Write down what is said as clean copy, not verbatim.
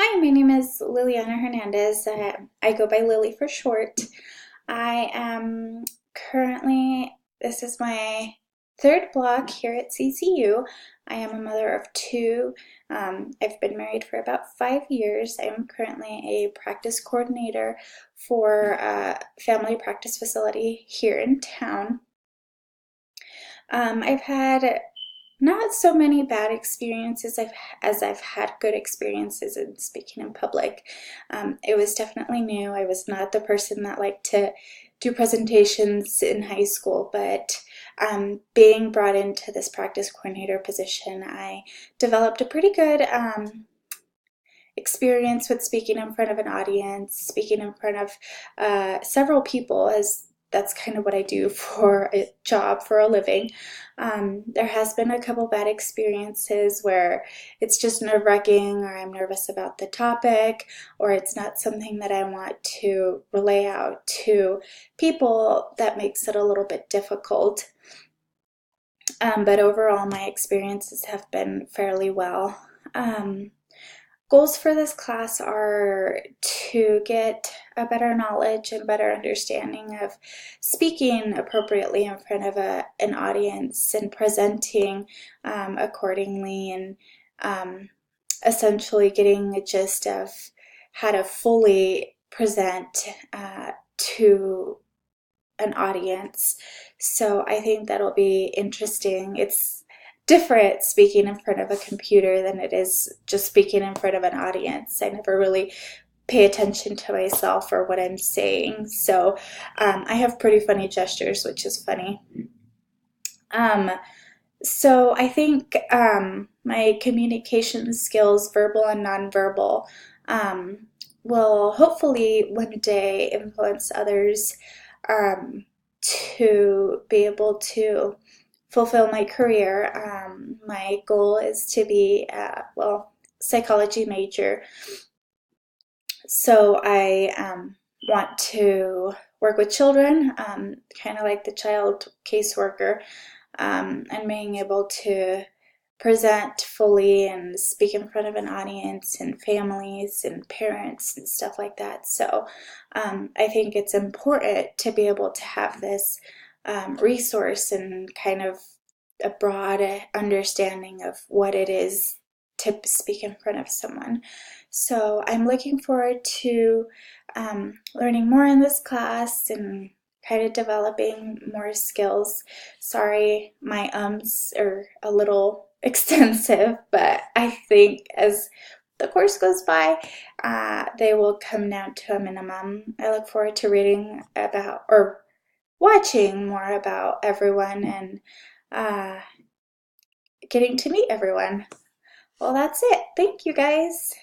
Hi, my name is Liliana Hernandez. I go by Lily for short. I am currently, this is my third block here at CCU. I am a mother of two. I've been married for about 5 years. I am currently a practice coordinator for a family practice facility here in town. I've had not so many bad experiences as I've had good experiences in speaking in public. It was definitely new. I was not the person that liked to do presentations in high school, but being brought into this practice coordinator position, I developed a pretty good experience with speaking in front of an audience, speaking in front of several people, as that's kind of what I do for a job, for a living. There has been a couple bad experiences where it's just nerve-wracking, or I'm nervous about the topic, or it's not something that I want to relay out to people. That makes it a little bit difficult. But overall, my experiences have been fairly well. Goals for this class are to get a better knowledge and better understanding of speaking appropriately in front of an audience and presenting accordingly, and essentially getting a gist of how to fully present to an audience. So I think that'll be interesting. It's different speaking in front of a computer than it is just speaking in front of an audience. I never really pay attention to myself or what I'm saying. So I have pretty funny gestures, which is funny. Um, so I think my communication skills, verbal and nonverbal, will hopefully one day influence others um, to be able to fulfill my career. My goal is to be psychology major. So I want to work with children, kind of like the child caseworker, and being able to present fully and speak in front of an audience and families and parents and stuff like that. So I think it's important to be able to have this resource and kind of a broad understanding of what it is to speak in front of someone. So I'm looking forward to learning more in this class and kind of developing more skills. Sorry, my ums are a little extensive, but I think as the course goes by, they will come down to a minimum. I look forward to reading about or watching more about everyone and getting to meet everyone. Well, that's it. Thank you guys.